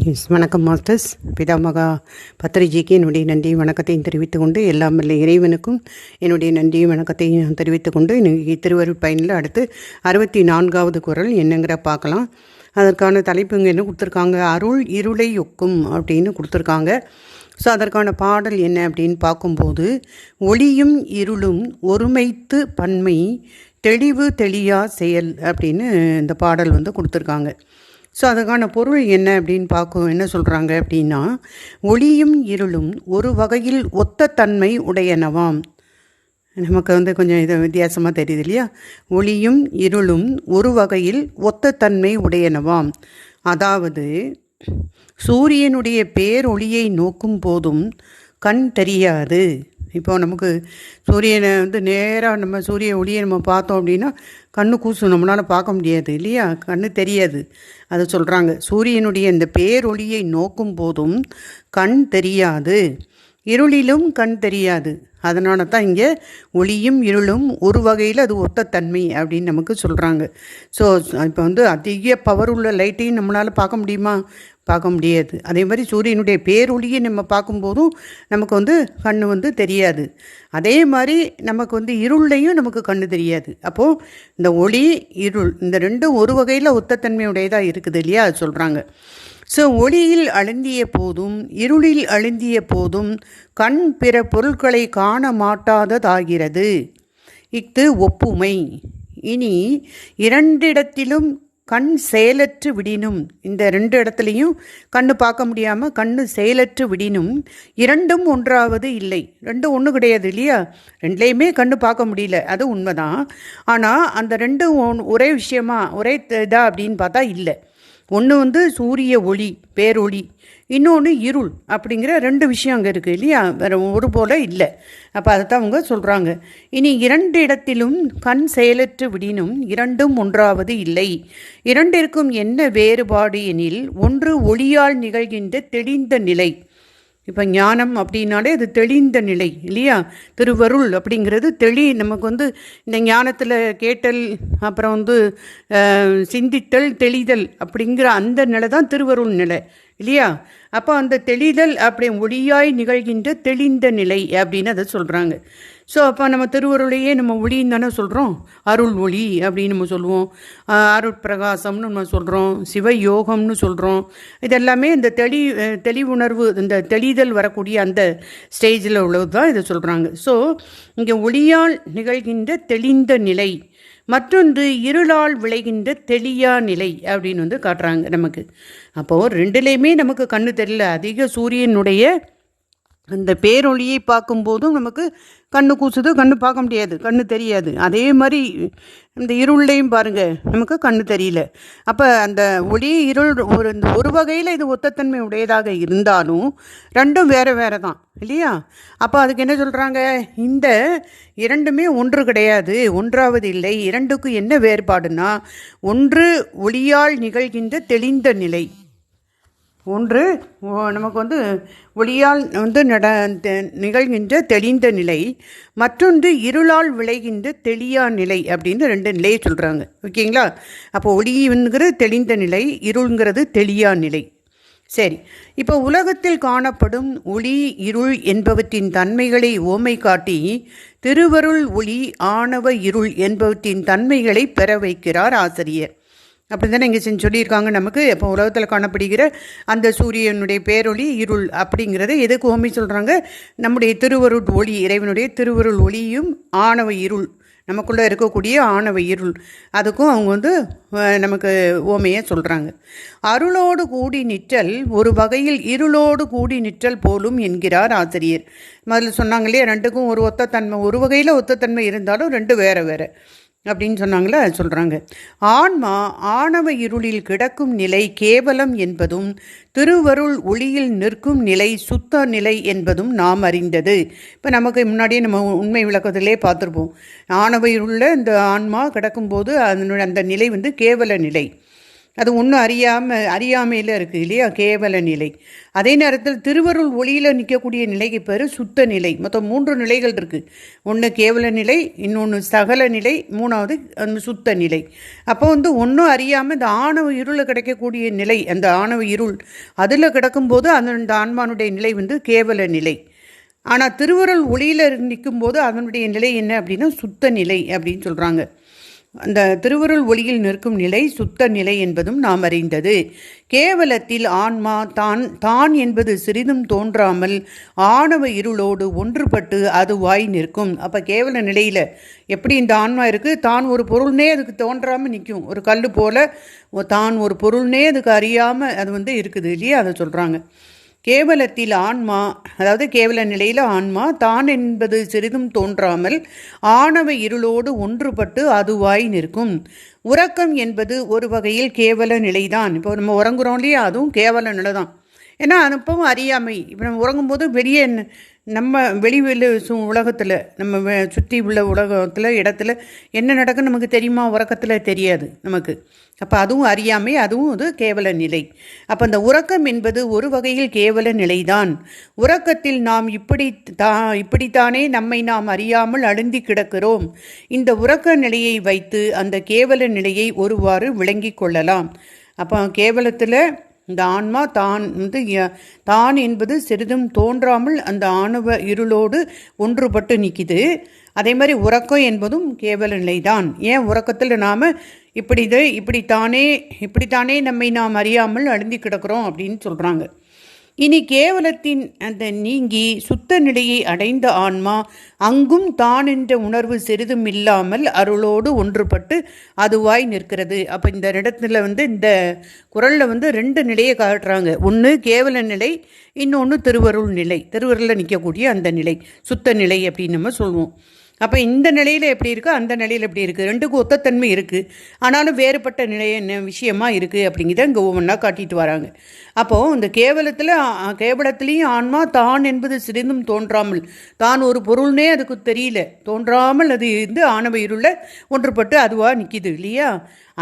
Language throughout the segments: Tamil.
வணக்கம் மாஸ்டர்ஸ். பிதாமகா பத்திரிஜிக்கு என்னுடைய நன்றி வணக்கத்தையும் தெரிவித்துக் கொண்டு, எல்லாம் வல்ல இறைவனுக்கும் என்னுடைய நன்றியும் வணக்கத்தையும் தெரிவித்துக் கொண்டு, இன்றைக்கி திருவருட் பயனில் அடுத்து 64வது குறள் என்னங்கிற பார்க்கலாம். அதற்கான தலைப்பு இங்கே என்ன கொடுத்துருக்காங்க, அருள் இருளை ஒக்கும் அப்படின்னு கொடுத்துருக்காங்க. ஸோ அதற்கான பாடல் என்ன அப்படின்னு பார்க்கும்போது, ஒளியும் இருளும் ஒருமைத்து பன்மை தெளிவு தெளியா செயல் அப்படின்னு இந்த பாடல் கொடுத்துருக்காங்க. ஸோ அதுக்கான பொருள் என்ன அப்படின்னு என்ன சொல்கிறாங்க அப்படின்னா, ஒளியும் இருளும் ஒரு வகையில் ஒத்த தன்மை உடையனவாம். நமக்கு கொஞ்சம் இது வித்தியாசமாக தெரியுது இல்லையா? ஒளியும் இருளும் ஒரு வகையில் ஒத்த தன்மை உடையனவாம். அதாவது சூரியனுடைய பேரொளியை நோக்கும் போதும் கண் தெரியாது. இப்போ நமக்கு சூரியனை நேராக நம்ம சூரிய ஒளியை நம்ம பார்த்தோம் அப்படின்னா கண்ணு கூசும், நம்மளால் பார்க்க முடியாது இல்லையா? கண்ணு தெரியாது. அதை சொல்கிறாங்க, சூரியனுடைய இந்த பேரொளியை நோக்கும் போதும் கண் தெரியாது, இருளிலும் கண் தெரியாது. அதனால தான் இங்கே ஒளியும் இருளும் ஒரு வகையில் அது ஒத்த தன்மை அப்படின்னு நமக்கு சொல்கிறாங்க. ஸோ இப்போ அதிக பவர் உள்ள லைட்டையும் நம்மளால் பார்க்க முடியுமா? பார்க்க முடியாது. அதே மாதிரி சூரியனுடைய பேரொளியை நம்ம பார்க்கும்போதும் நமக்கு கண் தெரியாது. அதே மாதிரி நமக்கு இருளையும் நமக்கு கண் தெரியாது. அப்போது இந்த ஒளி இருள் இந்த ரெண்டும் ஒரு வகையில் ஒத்தத்தன்மையுடையதாக இருக்குது இல்லையா? அது சொல்கிறாங்க. ஸோ ஒளியில் அழுந்திய போதும் இருளில் அழுந்திய போதும் கண் பிற பொருட்களை காண மாட்டாததாகிறது. இஃது ஒப்புமை. இனி இரண்டிடத்திலும் கண் செயலற்று விடினும், இந்த ரெண்டு இடத்துலையும் கண் பார்க்க முடியாமல் கண் செயலற்று விடினும் இரண்டும் ஒன்றாவது இல்லை. ரெண்டும் ஒன்று கிடையாது இல்லையா? ரெண்டுலேயுமே கண் பார்க்க முடியல, அது உண்மைதான். ஆனால் அந்த ரெண்டும் ஒரே விஷயமா ஒரே இதா அப்படின்னு பார்த்தா இல்லை. ஒன்று சூரிய ஒளி பேரொளி, இன்னொன்று இருள் அப்படிங்கிற ரெண்டு விஷயம் அங்கே இருக்குது இல்லையா? வேறு ஒரு போல் இல்லை. அப்போ அதைத்தான் அவங்க சொல்கிறாங்க. இனி இரண்டு இடத்திலும் கண் செயலற்று விடினும் இரண்டும் ஒன்றாவது இல்லை. இரண்டிற்கும் என்ன வேறுபாடு எனில், ஒன்று ஒளியால் நிகழ்கின்ற தெளிந்த நிலை. இப்போ ஞானம் அப்படின்னாலே அது தெளிந்த நிலை இல்லையா? திருவருள் அப்படிங்கிறது நமக்கு இந்த ஞானத்தில் கேட்டல், அப்புறம் சிந்தித்தல், தெளிதல் அப்படிங்கிற அந்த நிலை தான் திருவருள் நிலை இல்லையா? அப்போ அந்த தெளிதல் அப்படி ஒளியாய் நிகழ்கின்ற தெளிந்த நிலை அப்படின்னு அதை சொல்கிறாங்க. ஸோ அப்போ நம்ம திருவருளையே நம்ம ஒளின்னு தானே சொல்கிறோம். அருள் ஒளி அப்படின்னு நம்ம சொல்லுவோம், அருட்பிரகாசம்னு நம்ம சொல்கிறோம், சிவயோகம்னு சொல்கிறோம். இதெல்லாமே இந்த தெளிவுணர்வு, இந்த தெளிதல் வரக்கூடிய அந்த ஸ்டேஜில் உள்ளது தான் இதை சொல்கிறாங்க. ஸோ இங்கே ஒளியால் நிகழ்கின்ற தெளிந்த நிலை, மற்றொன்று இருளால் விளைகின்ற தெளியா நிலை அப்படின்னு காட்டுறாங்க நமக்கு. அப்போது ரெண்டுலேயுமே நமக்கு கண்ணு தெரியல. அதிக சூரியனுடைய அந்த பேரொளியை பார்க்கும்போதும் நமக்கு கண்ணு கூசுது, கண்ணு பார்க்க முடியாது, கண்ணு தெரியாது. அதே மாதிரி இந்த இருளையும் பாருங்கள், நமக்கு கண்ணு தெரியல. அப்போ அந்த ஒளி இருள் ஒரு வகையில் இது ஒத்தத்தன்மை உடையதாக இருந்தாலும் ரெண்டும் வேறு வேறு தான் இல்லையா? அப்போ அதுக்கு என்ன சொல்கிறாங்க, இந்த இரண்டுமே ஒன்று கிடையாது, ஒன்றாவது இல்லை. இரண்டுக்கு என்ன வேறுபாடுனா, ஒன்று ஒளியால் நிகழ்கின்ற தெளிந்த நிலை, ஒன்று நமக்கு ஒளியால் நிகழ்கின்ற தெளிந்த நிலை, மற்றொன்று இருளால் விளைகின்ற தெளியா நிலை அப்படின்னு ரெண்டு நிலையை சொல்கிறாங்க. ஓகேங்களா? அப்போ ஒளிங்கிறது தெளிந்த நிலை, இருள்ங்கிறது தெளியா நிலை. சரி, இப்போ உலகத்தில் காணப்படும் ஒளி இருள் என்பவற்றின் தன்மைகளை ஓமை காட்டி திருவருள் ஒளி ஆணவ இருள் என்பவற்றின் தன்மைகளை பெற வைக்கிறார் ஆசிரியர். அப்படி தானே இங்கே சொல்லியிருக்காங்க நமக்கு. இப்போ உலகத்தில் காணப்படுகிற அந்த சூரியனுடைய பேரொளி இருள் அப்படிங்கிறத எதுக்கு ஓமை சொல்கிறாங்க? நம்முடைய திருவருள் ஒளி, இறைவனுடைய திருவருள் ஒளியும் ஆணவ இருள், நமக்குள்ளே இருக்கக்கூடிய ஆணவ இருள், அதுக்கும் அவங்க நமக்கு ஓமையை சொல்கிறாங்க. அருளோடு கூடி நிற்றல் ஒரு வகையில் இருளோடு கூடி நிற்றல் போலும் என்கிறார் ஆசிரியர். முதல்ல சொன்னாங்க இல்லையா, ரெண்டுக்கும் ஒரு ஒத்தத்தன்மை, ஒரு வகையில் ஒத்தத்தன்மை இருந்தாலும் ரெண்டு வேறு வேறு அப்படின்னு சொன்னாங்களே, அது சொல்கிறாங்க. ஆன்மா ஆணவ இருளில் கிடக்கும் நிலை கேவலம் என்பதும் திருவருள் ஒளியில் நிற்கும் நிலை சுத்த நிலை என்பதும் நாம் அறிந்தது. இப்போ நமக்கு முன்னாடியே நம்ம உண்மை விளக்கத்திலே பார்த்துருப்போம். ஆணவ இருளில் இந்த ஆன்மா கிடக்கும்போது அதனுடைய அந்த நிலை கேவல நிலை. அது ஒன்றும் அறியாமையில் இருக்குது இல்லையா, கேவல நிலை. அதே நேரத்தில் திருவருள் ஒளியில் நிற்கக்கூடிய நிலைக்கு பேர் சுத்த நிலை. மொத்தம் 3 நிலைகள் இருக்குது. ஒன்று கேவல நிலை, இன்னொன்று சகல நிலை, 3வது அந்த சுத்த நிலை. அப்போ ஒன்றும் அறியாமல் இந்த ஆணவ இருளில் கிடைக்கக்கூடிய நிலை, அந்த ஆணவ இருள் அதில் கிடக்கும்போது அந்த ஆன்மானுடைய நிலை கேவல நிலை. ஆனால் திருவருள் ஒளியில் நிற்கும்போது அதனுடைய நிலை என்ன அப்படின்னா சுத்த நிலை அப்படின்னு சொல்கிறாங்க. அந்த திருவருள் ஒளியில் நிற்கும் நிலை சுத்த நிலை என்பதும் நாம் அறிந்தது. கேவலத்தில் ஆன்மா தான் என்பது சிறிதும் தோன்றாமல் ஆணவ இருளோடு ஒன்றுபட்டு அதுவாய் நிற்கும். அப்போ கேவல நிலையில் எப்படி இந்த ஆன்மா இருக்குது, தான் ஒரு பொருள்னே அதுக்கு தோன்றாமல் நிற்கும். ஒரு கல் போல் தான் ஒரு பொருள்னே அதுக்கு அறியாமல் அது இருக்குது இல்லையா, அதை சொல்கிறாங்க. கேவலத்தில் ஆன்மா, அதாவது கேவல நிலையில் ஆன்மா தான் என்பது சிறிதும் தோன்றாமல் ஆணவ இருளோடு ஒன்றுபட்டு அதுவாய் நிற்கும். உறக்கம் என்பது ஒரு வகையில் கேவல நிலைதான். இப்போ நம்ம உறங்குறோம் இல்லையா, அதுவும் கேவல நிலை தான். ஏன்னா அப்பவும் அறியாமை. இப்போ நம்ம உறங்கும்போது வெளியே நம்ம உலகத்தில் நம்ம சுற்றி உள்ள உலகத்தில் இடத்துல என்ன நடக்குன்னு நமக்கு தெரியுமா, உறக்கத்தில் தெரியாது நமக்கு. அப்போ அதுவும் அறியாமை, அதுவும் கேவல நிலை. அப்போ அந்த உறக்கம் என்பது ஒரு வகையில் கேவல நிலைதான். உறக்கத்தில் நாம் இப்படித்தானே நம்மை நாம் அறியாமல் அழுந்தி கிடக்கிறோம். இந்த உறக்க நிலையை வைத்து அந்த கேவல நிலையை ஒருவாறு விளங்கி கொள்ளலாம். அப்போ கேவலத்தில் இந்த ஆன்மா தான் என்பது சிறிதும் தோன்றாமல் அந்த ஆணவ இருளோடு ஒன்றுபட்டு நிற்கிது. அதே மாதிரி உறக்கம் என்பதும் கேவல நிலைதான். ஏன் உறக்கத்தில் நாம் இப்படித்தானே நம்மை நாம் அறியாமல் அழுந்தி கிடக்கிறோம் அப்படின்னு சொல்கிறாங்க. இனி கேவலத்தின் அந்த நீங்கி சுத்த நிலையை அடைந்த ஆன்மா அங்கும் தான் என்ற உணர்வு சிறிதும் இல்லாமல் அருளோடு ஒன்றுபட்டு அதுவாய் நிற்கிறது. அப்போ இந்த இடத்துல இந்த குறளில் 2 நிலையை காட்டுறாங்க. ஒன்று கேவல நிலை, இன்னொன்று திருவருள் நிலை. திருவருளில் நிற்கக்கூடிய அந்த நிலை சுத்த நிலை அப்படின்னு நம்ம சொல்லுவோம். அப்போ இந்த நிலையில் எப்படி இருக்குது, அந்த நிலையில் எப்படி இருக்குது, 2க்கும் ஒத்தத்தன்மை இருக்குது, ஆனாலும் வேறுபட்ட விஷயமாக இருக்குது அப்படிங்கிறத இங்கே ஒவ்வொன்றா காட்டிட்டு வராங்க. அப்போது இந்த கேவலத்துலேயும் ஆன்மா தான் என்பது சிறிதும் தோன்றாமல், தான் ஒரு பொருள்னே அதுக்கு தெரியல, தோன்றாமல் அது ஆணவ இருள ஒன்றுபட்டு அதுவாக நிற்கிது இல்லையா.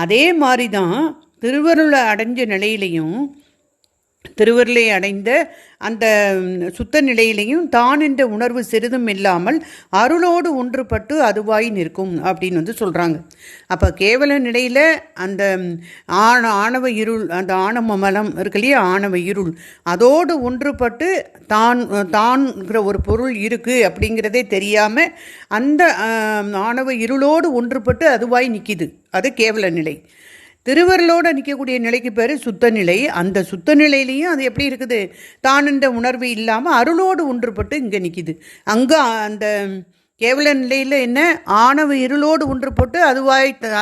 அதே மாதிரி தான் திருவருளை அடைஞ்ச நிலையிலையும், திருவருளை அடைந்த அந்த சுத்த நிலையிலையும் தான் என்ற உணர்வு சிறிதும் இல்லாமல் அருளோடு ஒன்றுபட்டு அதுவாய் நிற்கும் அப்படின்னு சொல்கிறாங்க. அப்போ கேவல நிலையில் அந்த ஆணவ இருள், அந்த ஆணவ மலம் இருக்கு இல்லையா, ஆணவ இருள் அதோடு ஒன்றுபட்டு தான்ங்கிற ஒரு பொருள் இருக்குது அப்படிங்கிறதே தெரியாமல் அந்த ஆணவ இருளோடு ஒன்றுபட்டு அதுவாய் நிற்கிது. அது கேவல நிலை. திருவருளோடு நிற்கக்கூடிய நிலைக்கு பேர் சுத்த நிலை. அந்த சுத்த நிலையிலையும் அது எப்படி இருக்குது, தான் என்ற உணர்வு இல்லாமல் அருளோடு ஒன்றுபட்டு இங்கே நிற்கிது. அங்கே அந்த கேவல நிலையில் என்ன, ஆணவ இருளோடு ஒன்றுபட்டு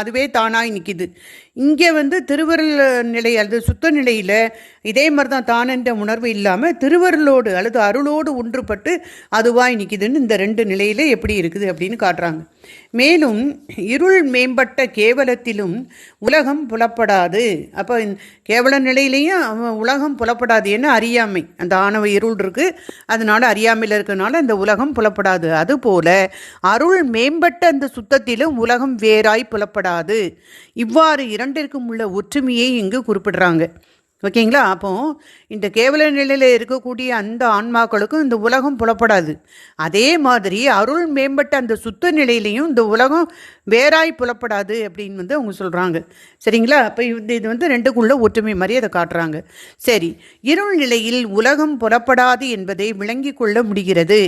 அதுவே தானாய் நிற்கிது. இங்கே திருவருள் நிலை அல்லது சுத்த நிலையில் இதே மாதிரி தான் என்ற உணர்வு இல்லாமல் திருவருளோடு அல்லது அருளோடு ஒன்றுபட்டு அதுவாய் நிற்கிதுன்னு இந்த 2 நிலையில் எப்படி இருக்குது அப்படின்னு காட்டுறாங்க. மேலும் இருள் மேம்பட்ட கேவலத்திலும் உலகம் புலப்படாது. அப்போ கேவல நிலையிலையும் உலகம் புலப்படாது. என்ன, அறியாமை, அந்த ஆணவ இருள் இருக்குது, அதனால அறியாமையில் இருக்கிறதுனால அந்த உலகம் புலப்படாது. அதுபோல அருள் மேம்பட்ட அந்த சுத்தத்திலும் உலகம் வேறாய் புலப்படாது. இவ்வாறு 2ற்கும் உள்ள ஒற்றுமையை இங்கு குறிப்பிடுறாங்க. ஓகேங்களா. அப்போ இந்த கேவல நிலையில் இருக்கக்கூடிய அந்த ஆன்மாக்களுக்கும் இந்த உலகம் புலப்படாது. அதே மாதிரி அருள் மேம்பட்ட அந்த சுத்த நிலையிலையும் இந்த உலகம் வேறாய் புலப்படாது அப்படின்னு அவங்க சொல்கிறாங்க. சரிங்களா. அப்போ இது 2க்குள்ள ஒற்றுமை மாதிரி அதை காட்டுறாங்க. சரி, இருள் நிலையில் உலகம் புலப்படாது என்பதை விளங்கி கொள்ள முடிகிறது.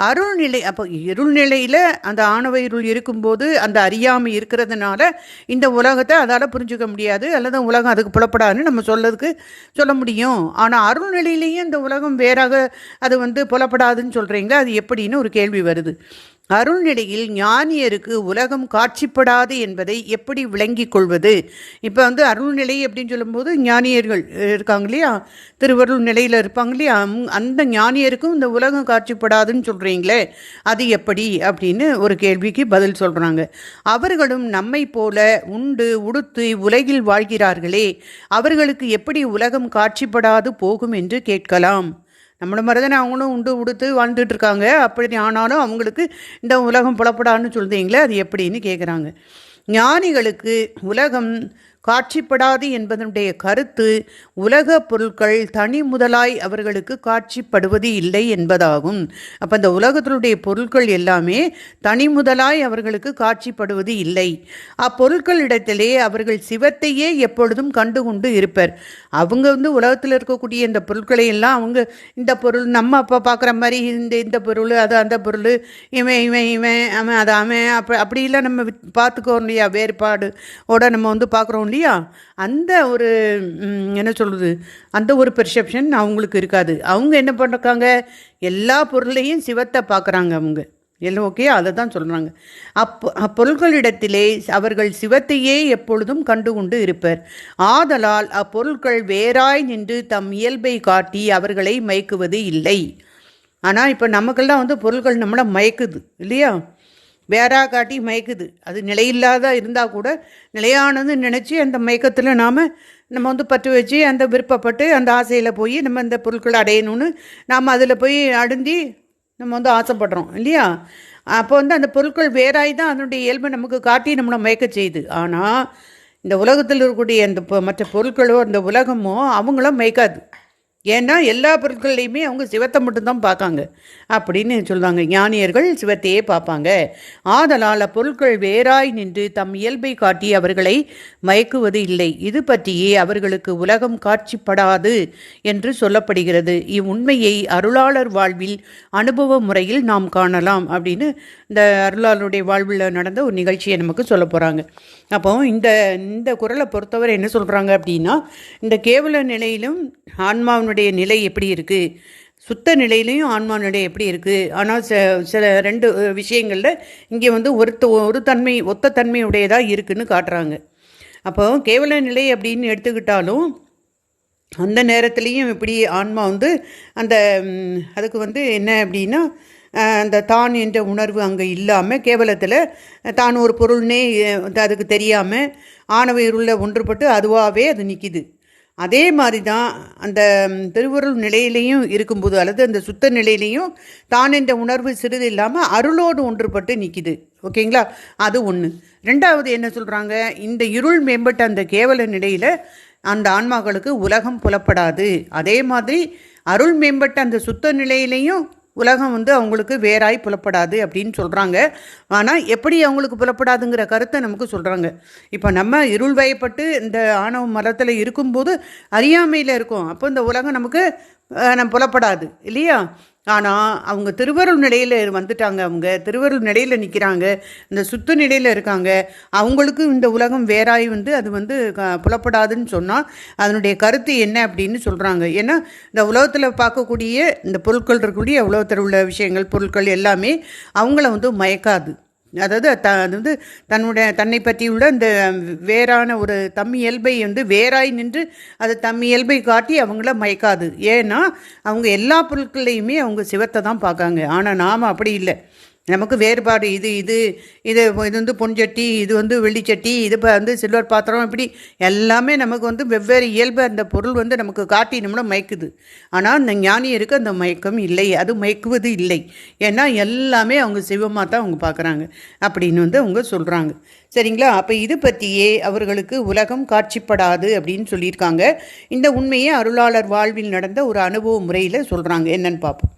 அருள் நிலை, அப்போ இருள் நிலையில் அந்த ஆணவ இருள் இருக்கும்போது அந்த அறியாமை இருக்கிறதுனால இந்த உலகத்தை அதால் புரிஞ்சுக்க முடியாது, அல்லது உலகம் அதுக்கு புலப்படாதுன்னு நம்ம சொல்ல முடியும். ஆனால் அருள் நிலையிலேயும் இந்த உலகம் வேறாக அது புலப்படாதுன்னு சொல்கிறீங்களா, அது எப்படின்னு ஒரு கேள்வி வருது. அருள்நிலையில் ஞானியருக்கு உலகம் காட்சிப்படாது என்பதை எப்படி விளங்கி கொள்வது? இப்போ அருள்நிலை அப்படின்னு சொல்லும்போது ஞானியர்கள் இருக்காங்க இல்லையா, திருவருள் நிலையில் இருப்பாங்க இல்லையா, அந்த ஞானியருக்கும் இந்த உலகம் காட்சிப்படாதுன்னு சொல்கிறீங்களே, அது எப்படி அப்படின்னு ஒரு கேள்விக்கு பதில் சொல்கிறாங்க. அவர்களும் நம்மை போல உண்டு உடுத்து உலகில் வாழ்கிறார்களே, அவர்களுக்கு எப்படி உலகம் காட்சிப்படாது போகும் என்று கேட்கலாம். நம்மளை மாதிரி தானே அவங்களும் உண்டு உடுத்து வாழ்ந்துட்டு இருக்காங்க. அப்படி ஆனாலும் அவங்களுக்கு இந்த உலகம் புலப்படான்னு சொல்கிறீங்களே, அது எப்படின்னு கேட்குறாங்க. ஞானிகளுக்கு உலகம் காட்சிப்படாது என்பதனுடைய கருத்து உலக பொருட்கள் தனி முதலாய் அவர்களுக்கு காட்சிப்படுவது இல்லை என்பதாகும். அப்போ இந்த உலகத்தினுடைய பொருட்கள் எல்லாமே தனி முதலாய் அவர்களுக்கு காட்சிப்படுவது இல்லை. அப்பொருட்களிடத்திலே அவர்கள் சிவத்தையே எப்பொழுதும் கண்டு கொண்டு இருப்பர். அவங்க உலகத்தில் இருக்கக்கூடிய இந்த பொருட்களை எல்லாம் அவங்க இந்த பொருள் நம்ம அப்போ பார்க்குற மாதிரி இந்த பொருள் அது அந்த பொருள் இவன் இவன் இவன் அவன் அது அவன் அப்படிலாம் நம்ம பார்த்துக்கோம் இல்லையா, வேறுபாடோட நம்ம பார்க்குறோம் இல்லையா, அந்த ஒரு என்ன சொல்கிறது, அந்த ஒரு பெர்செப்ஷன் அவங்களுக்கு இருக்காது. அவங்க என்ன பண்ணுறாங்க, எல்லா பொருளையும் சிவத்தை பார்க்குறாங்க அவங்க எல்லாம். ஓகே, அதை தான் சொல்கிறாங்க. அப்பொருள்களிடத்திலே அவர்கள் சிவத்தையே எப்பொழுதும் கண்டு கொண்டு இருப்பர். ஆதலால் அப்பொருட்கள் வேறாய் நின்று தம் இயல்பை காட்டி அவர்களை மயக்குவது இல்லை. ஆனால் இப்போ நமக்கெல்லாம் பொருட்கள் நம்மளை மயக்குது இல்லையா, வேறா காட்டி மயக்குது. அது நிலையில்லாத இருந்தால் கூட நிலையானது நினச்சி அந்த மயக்கத்தில் நம்ம பற்று வச்சு அந்த விருப்பப்பட்டு அந்த ஆசையில் போய் நம்ம இந்த பொருட்களை அடையணும்னு நாம் அதில் போய் அடைந்தி நம்ம ஆசைப்படுறோம் இல்லையா. அப்போ அந்த பொருட்கள் வேறாய் தான் அதனுடைய இயல்பை நமக்கு காட்டி நம்மளை மயக்க செய்யுது. ஆனால் இந்த உலகத்தில் இருக்கக்கூடிய அந்த மற்ற பொருட்களோ அந்த உலகமோ அவங்களும் மயக்காது. ஏன்னா எல்லா பொருட்கள்லையுமே அவங்க சிவத்தை மட்டும்தான் பார்க்காங்க அப்படின்னு சொல்லுவாங்க. ஞானியர்கள் சிவத்தையே பார்ப்பாங்க. ஆதலால் பொருட்கள் வேறாய் நின்று தம் இயல்பை காட்டி அவர்களை மயக்குவது இல்லை. இது பற்றியே அவர்களுக்கு உலகம் காட்சிப்படாது என்று சொல்லப்படுகிறது. இவ்வுண்மையை அருளாளர் வாழ்வில் அனுபவ முறையில் நாம் காணலாம் அப்படின்னு இந்த அருளாளருடைய வாழ்வில் நடந்த ஒரு நிகழ்ச்சியை நமக்கு சொல்ல போகிறாங்க. அப்போ இந்த குறளை பொறுத்தவரை என்ன சொல்கிறாங்க அப்படின்னா, இந்த கேவல நிலையிலும் ஆன்மாவினுடைய நிலை எப்படி இருக்குது, சுத்த நிலையிலையும் ஆன்மா நிலை எப்படி இருக்குது. ஆனால் சில ரெண்டு விஷயங்களில் இங்கே ஒரு தன்மை ஒத்த தன்மையுடையதாக இருக்குதுன்னு காட்டுறாங்க. அப்போ கேவல நிலை அப்படின்னு எடுத்துக்கிட்டாலும் அந்த நேரத்துலேயும் இப்படி ஆன்மா அந்த அதுக்கு என்ன அப்படின்னா, அந்த தான் என்ற உணர்வு அங்கே இல்லாமல் கேவலத்தில் தான் ஒரு பொருள்னே அதுக்கு தெரியாமல் ஆணவ இருள ஒன்றுபட்டு அதுவாகவே அது நிற்கிது. அதே மாதிரி தான் அந்த திருவருள் நிலையிலையும் இருக்கும்போது அல்லது அந்த சுத்த நிலையிலையும் தான் என்ற உணர்வு சிறிது இல்லாமல் அருளோடு ஒன்றுபட்டு நிற்கிது. ஓகேங்களா, அது ஒன்று. ரெண்டாவது என்ன சொல்கிறாங்க, இந்த இருள் மேம்பட்ட அந்த கேவல நிலையில் அந்த ஆன்மாக்களுக்கு உலகம் புலப்படாது. அதே மாதிரி அருள் மேம்பட்ட அந்த சுத்த நிலையிலையும் உலகம் அவங்களுக்கு வேறாய் புலப்படாது அப்படின்னு சொல்கிறாங்க. ஆனால் எப்படி அவங்களுக்கு புலப்படாதுங்கிற கருத்தை நமக்கு சொல்கிறாங்க. இப்போ நம்ம இருள் வயப்பட்டு இந்த ஆணவ மரத்தில் இருக்கும்போது அறியாமையில் இருக்கும். அப்போ இந்த உலகம் நமக்கு புலப்படாது இல்லையா. ஆனால் அவங்க திருவருள் நிலையில் வந்துட்டாங்க, அவங்க திருவருள் நிலையில் நிற்கிறாங்க, இந்த சுத்த நிலையில் இருக்காங்க. அவங்களுக்கு இந்த உலகம் வேறாய் அது புலப்படாதுன்னு சொன்னால் அதனுடைய கருத்து என்ன அப்படின்னு சொல்கிறாங்க. ஏன்னா இந்த உலகத்தில் பார்க்கக்கூடிய இந்த பொருட்கள் இருக்கக்கூடிய உலகத்தில் உள்ள விஷயங்கள் பொருட்கள் எல்லாமே அவங்கள மயக்காது. அதாவது அது தன்னை பற்றியுள்ள இந்த வேறான ஒரு தம் இயல்பை வேறாய் நின்று அது தம் இயல்பை காட்டி அவங்கள மயக்காது. ஏன்னா அவங்க எல்லா பொருட்களையுமே அவங்க சிவத்தை தான் பார்க்காங்க. ஆனால் நாம் அப்படி இல்லை. நமக்கு வேறுபாடு இது பொன்சட்டி, இது வெள்ளிச்சட்டி, இது சில்வர் பாத்திரம், இப்படி எல்லாமே நமக்கு வெவ்வேறு இயல்பு அந்த பொருள் நமக்கு காட்டி நம்மளை மயக்குது. ஆனால் அந்த ஞானியருக்கு அந்த மயக்கம் இல்லை, அது மயக்குவது இல்லை. ஏன்னா எல்லாமே அவங்க சிவமாக தான் அவங்க பார்க்குறாங்க அப்படின்னு அவங்க சொல்கிறாங்க. சரிங்களா. அப்போ இது பற்றியே அவர்களுக்கு உலகம் காட்சிப்படாது அப்படின்னு சொல்லியிருக்காங்க. இந்த உண்மையை அருளாளர் வாழ்வில் நடந்த ஒரு அனுபவ முறையில் சொல்கிறாங்க. என்னன்னு பார்ப்போம்.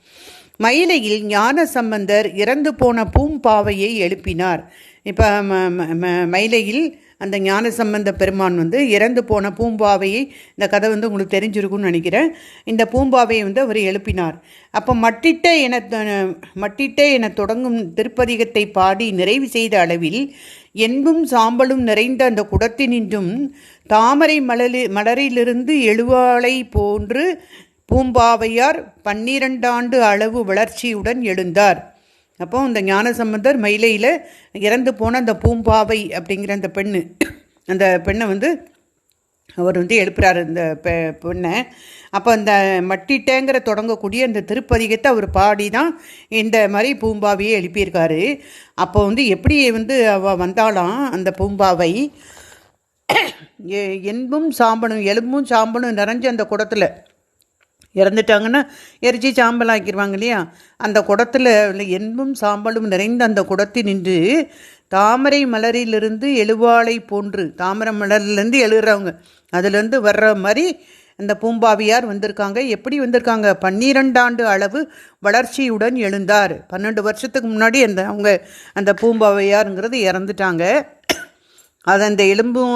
மயிலையில் ஞான சம்பந்தர் இறந்து போன பூம்பாவையை எழுப்பினார். இப்போ மயிலையில் அந்த ஞான சம்பந்த பெருமான் இறந்து போன பூம்பாவையை, இந்த கதை உங்களுக்கு தெரிஞ்சிருக்குன்னு நினைக்கிறேன். இந்த பூம்பாவையை அவர் எழுப்பினார். அப்போ மட்டிட்டே என தொடங்கும் திருப்பதிகத்தை பாடி நிறைவு செய்த அளவில் என்பும் சாம்பலும் நிறைந்த அந்த குடத்தினின்றும் தாமரை மலரிலிருந்து எழுவாளை போன்று பூம்பாவையார் 12 ஆண்டு அளவு வளர்ச்சியுடன் எழுந்தார். அப்போ இந்த ஞானசம்பந்தர் மயிலையில் இறந்து போன அந்த பூம்பாவை அப்படிங்கிற அந்த பெண்ணை அவர் எழுப்புறார் இந்த பெண்ணை. அப்போ அந்த மட்டிட்டேங்கிற தொடங்கக்கூடிய அந்த திருப்பதிகத்தை அவர் பாடி தான் இந்த மாதிரி பூம்பாவையை எழுப்பியிருக்காரு. அப்போ எப்படி அவள் வந்தாலாம் அந்த பூம்பாவை, எலும்பும் சாம்பலும் நிறைஞ்ச அந்த குடத்தில் இறந்துட்டாங்கன்னா எரிச்சி சாம்பல் ஆக்கிடுவாங்க இல்லையா. அந்த குடத்தில் என்பும் சாம்பலும் நிறைந்த அந்த குடத்தில் நின்று தாமரை மலரிலிருந்து எழுவாளை போன்று, தாமரை மலர்லேருந்து எழுகிறவங்க அதுலேருந்து வர்ற மாதிரி அந்த பூம்பாவியார் வந்திருக்காங்க. எப்படி வந்திருக்காங்க? 12 ஆண்டு அளவு வளர்ச்சியுடன் எழுந்தார். 12 வருஷத்துக்கு முன்னாடி அவங்க அந்த பூம்பாவையாருங்கிறது இறந்துட்டாங்க. அது அந்த எலும்பும்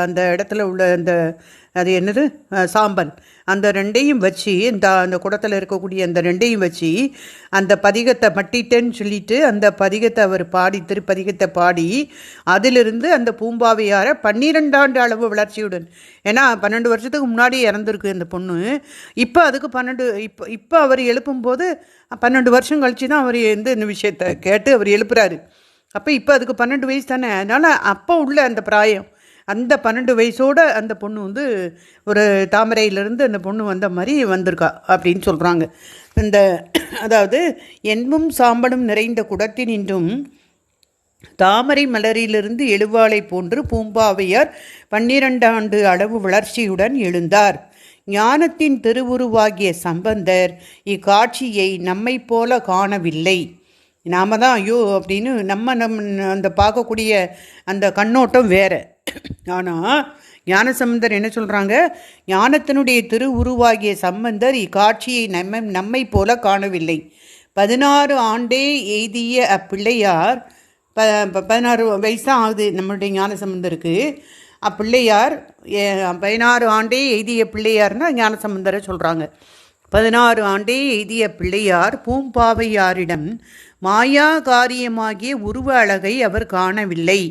அந்த இடத்துல உள்ள அது என்னது சாம்பல், அந்த ரெண்டையும் வச்சு அந்த குடத்தில் இருக்கக்கூடிய அந்த ரெண்டையும் வச்சு அந்த பதிகத்தை மட்டிட்டேன்னு சொல்லிட்டு அந்த பதிகத்தை அவர் பாடி, திருப்பதிகத்தை பாடி, அதிலிருந்து அந்த பூம்பாவையாரை 12 ஆண்டு அளவு வளர்ச்சியுடன், ஏன்னா 12 வருஷத்துக்கு முன்னாடி இறந்துருக்கு அந்த பொண்ணு. இப்போ அதுக்கு 12 இப்போ அவர் எழுப்பும்போது 12 வருஷம் கழிச்சு தான் அவர் இந்த விஷயத்தை கேட்டு அவர் எழுப்புறாரு. அப்போ இப்போ அதுக்கு 12 வயசு தானே. அதனால் அப்போ உள்ள அந்த பிராயம், அந்த 12 வயசோடு அந்த பொண்ணு ஒரு தாமரையிலிருந்து அந்த பொண்ணு வந்த மாதிரி வந்திருக்கா அப்படின்னு சொல்கிறாங்க. அதாவது என்பும் சாம்பலும் நிறைந்த குடத்தினின்றும் தாமரை மலரிலிருந்து எழுவாளை போன்று பூம்பாவையார் 12 ஆண்டு அளவு வளர்ச்சியுடன் எழுந்தார். ஞானத்தின் திருவுருவாகிய சம்பந்தர் இக்காட்சியை நம்மை போல காணவில்லை. நாம் தான் ஐயோ அப்படின்னு நம்ம அந்த பார்க்கக்கூடிய அந்த கண்ணோட்டம் வேறு. ஆனால் ஞானசம்பந்தர் என்ன சொல்கிறாங்க? ஞானத்தினுடைய திருவுருவாகிய சம்பந்தர் இக்காட்சியை நம்மை போல காணவில்லை. 16 ஆண்டே எய்திய அப்பிள்ளையார், 16 வயசு தான் ஆகுது நம்மளுடைய ஞானசம்பந்தருக்கு. அப்பிள்ளையார் 16 ஆண்டே எய்திய பிள்ளையார்னா ஞானசம்பந்தரை சொல்கிறாங்க. 16 ஆண்டே எய்திய பிள்ளையார் பூம்பாவையாரிடம் மாயா காரியமாகிய உருவ அழகை அவர் காணவில்லை.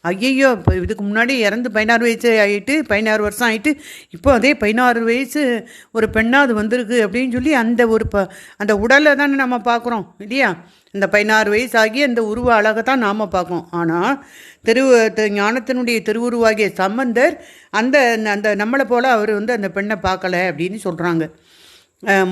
ஐயையோ, இப்போ இதுக்கு முன்னாடி இறந்து 16 வயசு ஆகிட்டு 16 வருஷம் ஆகிட்டு இப்போ அதே 16 வயசு ஒரு பெண்ணாக அது வந்திருக்கு அப்படின்னு சொல்லி அந்த உடலை தானே நம்ம பார்க்குறோம் இல்லையா. இந்த 16 வயசு ஆகி அந்த உருவ அழகை தான் நாம் பார்க்கோம். ஆனால் ஞானத்தினுடைய திருவுருவாகிய சம்பந்தர் அந்த நம்மளை போல் அவர் அந்த பெண்ணை பார்க்கல அப்படின்னு சொல்கிறாங்க.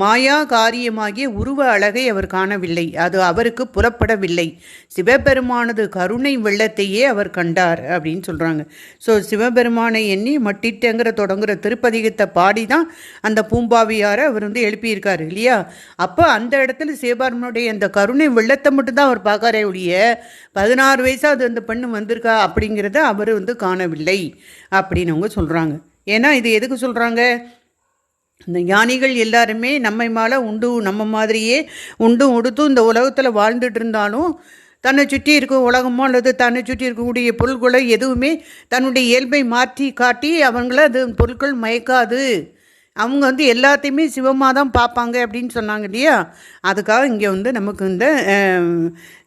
மாயா காரியமாகிய உருவ அழகை அவர் காணவில்லை, அது அவருக்கு புலப்படவில்லை. சிவபெருமானது கருணை வெள்ளத்தையே அவர் கண்டார் அப்படின்னு சொல்கிறாங்க. ஸோ சிவபெருமானை எண்ணி மட்டிட்டங்கிற தொடங்குற திருப்பதிகத்தை பாடி தான் அந்த பூம்பாவியாரை அவர் எழுப்பியிருக்காரு இல்லையா. அப்போ அந்த இடத்துல சிவபெருமானுடைய அந்த கருணை வெள்ளத்தை மட்டும்தான் அவர் பார்க்காரே ஒழிய 16 வயசாக அந்த பெண்ணு வந்திருக்கா அப்படிங்கிறத அவர் காணவில்லை அப்படின்னு அவங்க சொல்கிறாங்க. ஏன்னா இது எதுக்கு சொல்கிறாங்க? இந்த ஞானிகள் எல்லாருமே நம்ம மாதிரியே உண்டும் உடுத்தும் இந்த உலகத்தில் வாழ்ந்துட்டு இருந்தாலும் தன்னை சுற்றி இருக்க உலகமோ அல்லது தன்னை சுற்றி இருக்கக்கூடிய பொருட்களை எதுவுமே தன்னுடைய இயல்பை மாற்றி காட்டி அவங்கள அது பொருட்கள் மயக்காது. அவங்க எல்லாத்தையுமே சிவமாக தான் பார்ப்பாங்க அப்படின்னு சொன்னாங்க இல்லையா. அதுக்காக இங்கே நமக்கு இந்த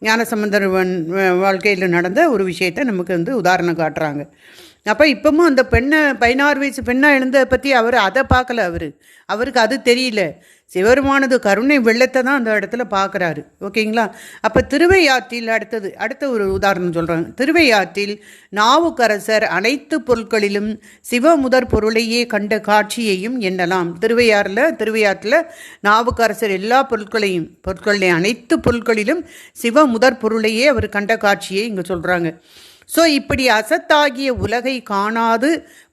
ஞானசம்பந்தர் வாழ்க்கையில் நடந்த ஒரு விஷயத்தை நமக்கு உதாரணம் காட்டுறாங்க. அப்போ இப்போவும் அந்த பெண்ணை 16 வயசு பெண்ணாக எழுந்ததை பற்றி அவர் அதை பார்க்கல. அவருக்கு அது தெரியல. சிவருமானது கருணை வெள்ளத்தை தான் அந்த இடத்துல பார்க்குறாரு. ஓகேங்களா. அப்போ திருவையாற்றில் அடுத்த ஒரு உதாரணம் சொல்கிறாங்க. திருவையாற்றில் நாவுக்கரசர் அனைத்து பொருட்களிலும் சிவ முதற் பொருளையே கண்ட காட்சியையும் எண்ணலாம். திருவையாற்றில் நாவுக்கரசர் எல்லா பொருட்களையும் அனைத்து பொருட்களிலும் சிவ முதற் பொருளையே அவர் கண்ட காட்சியை இங்கே சொல்கிறாங்க. ஸோ இப்படி அசத்தாகிய உலகை காணாது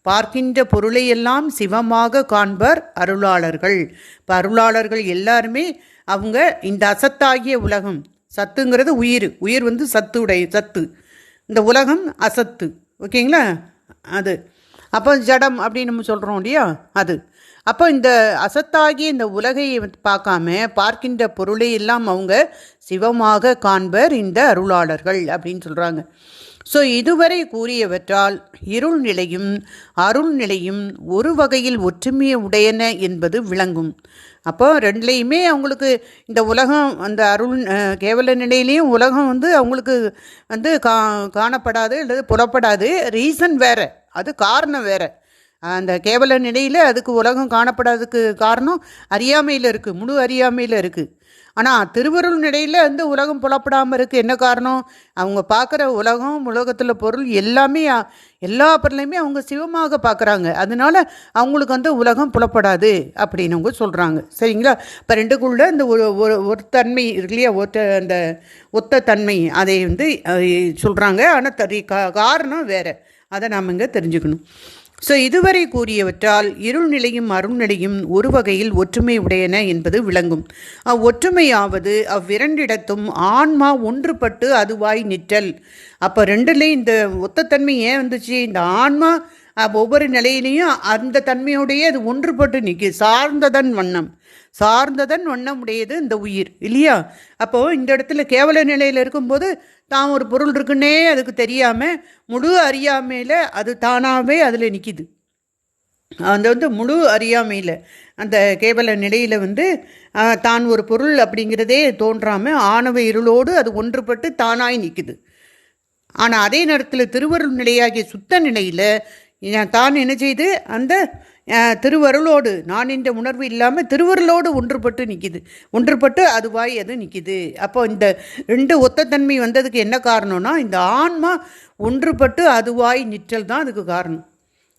பார்க்கின்ற பொருளையெல்லாம் சிவமாக காண்பர் அருளாளர்கள். இப்போ அருளாளர்கள் எல்லாருமே அவங்க இந்த அசத்தாகிய உலகம், சத்துங்கிறது உயிர் சத்து, இந்த உலகம் அசத்து. ஓகேங்களா. அது அப்போ ஜடம் அப்படின்னு நம்ம சொல்கிறோம் இல்லையா. அது அப்போ இந்த அசத்தாகிய இந்த உலகை பார்க்காம பார்க்கின்ற பொருளையெல்லாம் அவங்க சிவமாக காண்பர் இந்த அருளாளர்கள் அப்படின்னு சொல்கிறாங்க. ஸோ இதுவரை கூறியவற்றால் இருள் நிலையும் அருள் நிலையும் ஒரு வகையில் ஒற்றுமையை உடையன என்பது விளங்கும். அப்போ ரெண்டுலேயுமே அவங்களுக்கு இந்த உலகம் அந்த அருள் கேவல நிலையிலையும் உலகம் அவங்களுக்கு காணப்படாது அல்லது புலப்படாது. ரீசன் வேறு, அது காரணம் வேறு. அந்த கேவல நிலையில் அதுக்கு உலகம் காணப்படாததுக்கு காரணம் அறியாமையில் இருக்குது, முழு அறியாமையில் இருக்குது. ஆனால் திருவருள் நிலையில் உலகம் புலப்படாமல் இருக்குது. என்ன காரணம்? அவங்க பார்க்குற உலகத்தில் பொருள் எல்லாமே, எல்லா பொருளையுமே அவங்க சிவமாக பார்க்குறாங்க. அதனால அவங்களுக்கு உலகம் புலப்படாது அப்படின்னு அவங்க சொல்கிறாங்க. சரிங்களா. இப்போ ரெண்டுக்குள்ள இந்த ஒரு தன்மை இருக்கு இல்லையா, அந்த ஒத்த தன்மை அதை சொல்கிறாங்க. ஆனால் காரணம் வேறு, அதை நாம் இங்கே தெரிஞ்சுக்கணும். ஸோ இதுவரை கூறியவற்றால் இருள்நிலையும் அருள்நிலையும் ஒரு வகையில் ஒற்றுமை உடையன என்பது விளங்கும். அவ்வொற்றுமையாவது அவ்விரண்டிடத்தும் ஆன்மா ஒன்றுபட்டு அதுவாய் நிற்றல். அப்போ ரெண்டுலேயும் இந்த ஒத்தத்தன்மை ஏன் வந்துச்சு? இந்த ஆன்மா ஒவ்வொரு நிலையிலையும் அந்த தன்மையோடையே அது ஒன்றுபட்டு நிற்கி சார்ந்ததன் வண்ணம் உடையது இந்த உயிர் இல்லையா? அப்போது இந்த இடத்துல கேவல நிலையில் இருக்கும்போது தான் ஒரு பொருள் இருக்குன்னே அதுக்கு தெரியாமல் முழு அறியாமையில் அது தானாகவே அதில் நிற்கிது. அந்த முழு அறியாமையில் அந்த கேவல நிலையில் தான் ஒரு பொருள் அப்படிங்கிறதே தோன்றாமல் ஆணவ இருளோடு அது ஒன்றுபட்டு தானாய் நிற்குது. ஆனால் அதே நேரத்தில் திருவருள் நிலையாகிய சுத்த நிலையில் தான் என்ன செய்து அந்த திருவருளோடு நான் என்ற உணர்வு இல்லாமல் திருவருளோடு ஒன்றுபட்டு நிற்கிது, ஒன்றுபட்டு அதுவாய் அது நிற்கிது. அப்போ இந்த ரெண்டு ஒத்தத்தன்மை வந்ததுக்கு என்ன காரணம்னா இந்த ஆன்மா ஒன்றுபட்டு அதுவாய் நிற்றல் தான் அதுக்கு காரணம்.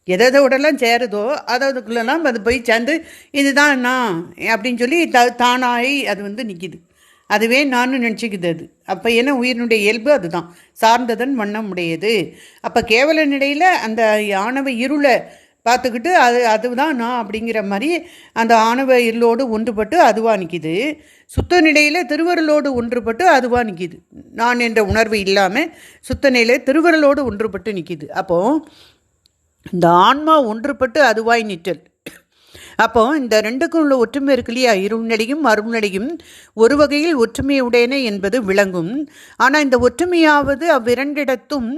எதோடலாம் சேருதோ அதுக்குள்ளெல்லாம் அது போய் சேர்ந்து இதுதான் நான் அப்படின்னு சொல்லி தானாய் அது நிற்கிது. அதுவே நான் நினச்சிக்குது அது. அப்போ ஏன்னா உயிரினுடைய இயல்பு அதுதான், சார்ந்ததன் வண்ணம் உடையது. அப்போ கேவல நிலையில் அந்த ஆணவ இருளை பார்த்துக்கிட்டு அதுதான் நான் அப்படிங்கிற மாதிரி அந்த ஆணவ இருளோடு ஒன்றுபட்டு அதுவாக நிற்கிது. சுத்த நிலையில் திருவருளோடு ஒன்றுபட்டு அதுவாக நிற்கிது. நான் என்ற உணர்வு இல்லாமல் சுத்த நிலையில் திருவருளோடு ஒன்றுபட்டு நிற்கிது. அப்போது இந்த ஆன்மா ஒன்றுபட்டு அதுவாய் நிற்றல். அப்போ இந்த ரெண்டுக்கும் உள்ள ஒற்றுமை இருக்கு இல்லையா? இருள்நிலையும் அருள்நிலையும் ஒரு வகையில் ஒற்றுமையுடையன என்பது விளங்கும். ஆனால் இந்த ஒற்றுமையாவது அவ்விரண்டிடத்தும்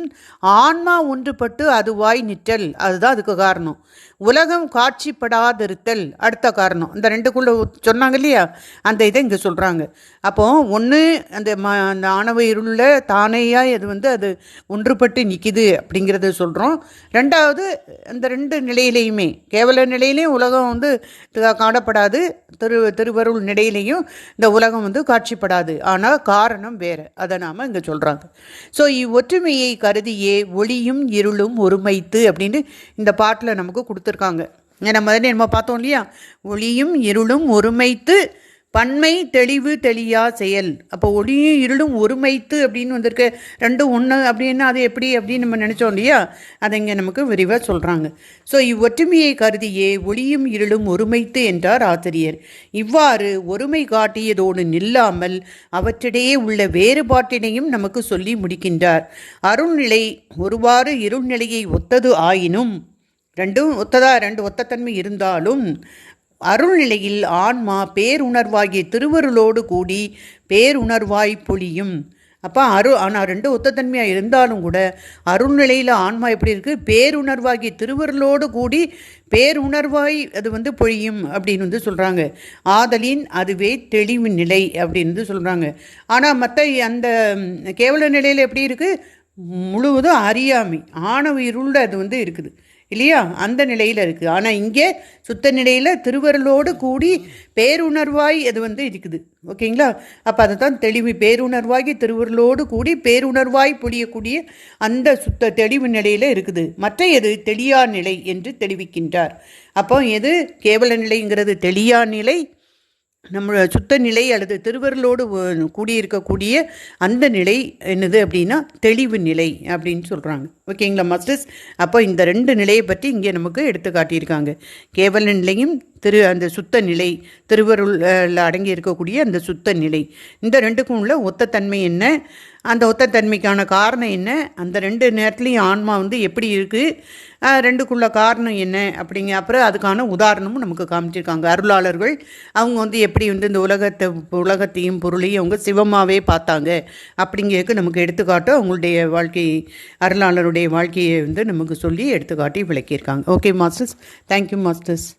ஆன்மா ஒன்றுபட்டு அதுவாய் நிற்றல், அதுதான் அதுக்கு காரணம். உலகம் காட்சிப்படாதிருத்தல் அடுத்த காரணம். இந்த ரெண்டுக்குள்ள சொன்னாங்க இல்லையா? அந்த இதை இங்கே சொல்கிறாங்க. அப்போது ஒன்று அந்த ஆணவ இருளில் தானேயாக அது ஒன்றுபட்டு நிற்கிது அப்படிங்கிறத சொல்கிறோம். ரெண்டாவது அந்த ரெண்டு நிலையிலையுமே கேவல நிலையிலையும் உலகம் காணப்படாது, திருவருள் நிலையிலையும் இந்த உலகம் காட்சிப்படாது. ஆனால் காரணம் வேறு, அதை நாம் இங்கே சொல்கிறாங்க. ஸோ இவ்வொற்றுமையை கருதியே ஒளியும் இருளும் ஒருமைத்து அப்படின்னு இந்த பாட்டில் நமக்கு கொடுத்துருக்காங்க. நம்ம பார்த்தோம் இல்லையா? ஒளியும் இருளும் ஒருமைத்து பன்மை தெளிவு தெளியா செயல். அப்போ ஒளியும் இருளும் ஒருமைத்து அப்படின்னு வந்திருக்க, ரெண்டும் ஒன்று அப்படின்னா அது எப்படி அப்படின்னு நம்ம நினச்சோம் இல்லையா? அதை இங்கே நமக்கு விரிவாக சொல்கிறாங்க. ஸோ இவ்வொற்றுமையை கருதியே ஒளியும் இருளும் ஒருமைத்து என்றார் ஆசிரியர். இவ்வாறு ஒருமை காட்டியதோடு நில்லாமல் அவற்றிடையே உள்ள வேறுபாட்டினையும் நமக்கு சொல்லி முடிக்கின்றார். அருள்நிலை ஒருவாறு இருள்நிலையை ஒத்தது ஆயினும், ரெண்டும் ரெண்டு ஒத்தத்தன்மை இருந்தாலும் அருள்நிலையில் ஆன்மா பேருணர்வாகிய திருவருளோடு கூடி பேருணர்வாய் பொழியும். அப்போ ஆனால் ரெண்டு ஒத்தத்தன்மையாக இருந்தாலும் கூட அருள்நிலையில் ஆன்மா எப்படி இருக்குது? பேருணர்வாகிய திருவருளோடு கூடி பேருணர்வாய் அது பொழியும் அப்படின்னு சொல்கிறாங்க. ஆதலின் அதுவே தெளிவு நிலை அப்படின்னு சொல்கிறாங்க. ஆனால் மற்ற அந்த கேவல நிலையில் எப்படி இருக்குது? முழுவதும் அறியாமை ஆணவ இருள் அது இருக்குது இல்லையா? அந்த நிலையில் இருக்குது. ஆனால் இங்கே சுத்த நிலையில் திருவருளோடு கூடி பேருணர்வாய் அது இருக்குது. ஓகேங்களா? அப்போ அதை தான் தெளிவு, பேருணர்வாகி திருவருளோடு கூடி பேருணர்வாய் பொழியக்கூடிய அந்த சுத்த தெளிவு நிலையில் இருக்குது. மற்ற எது தெளியா நிலை என்று தெரிவிக்கின்றார். அப்போ எது கேவல நிலைங்கிறது தெளியா நிலை, நம்ம சுத்த நிலை அல்லது திருவருளோடு கூடியிருக்கக்கூடிய அந்த நிலை என்னது அப்படின்னா தெளிவு நிலை அப்படின்னு சொல்கிறாங்க. ஓகேங்களா மாஸ்டர்ஸ்? அப்போ இந்த ரெண்டு நிலையை பற்றி இங்கே நமக்கு எடுத்து காட்டியிருக்காங்க. கேவல நிலையும் அந்த சுத்த நிலை, திருவருளில் அடங்கி இருக்கக்கூடிய அந்த சுத்த நிலை, இந்த ரெண்டுக்கும் உள்ள ஒத்தத்தன்மை என்ன, அந்த ஒத்தத்தன்மைக்கான காரணம் என்ன, அந்த ரெண்டு நேரத்துலையும் ஆன்மா எப்படி இருக்குது, ரெண்டுக்குள்ள காரணம் என்ன அப்படிங்க. அப்புறம் அதுக்கான உதாரணமும் நமக்கு காமிச்சிருக்காங்க. அருளாளர்கள் அவங்க எப்படி இந்த உலகத்தையும் பொருளையும் அவங்க சிவமாகவே பார்த்தாங்க அப்படிங்கிறதுக்கு நமக்கு எடுத்துக்காட்டும் அவங்களுடைய வாழ்க்கை, அருளாளருடைய வாழ்க்கையை நமக்கு சொல்லி எடுத்துக்காட்டி விளக்கியிருக்காங்க. Okay masters, thank you masters.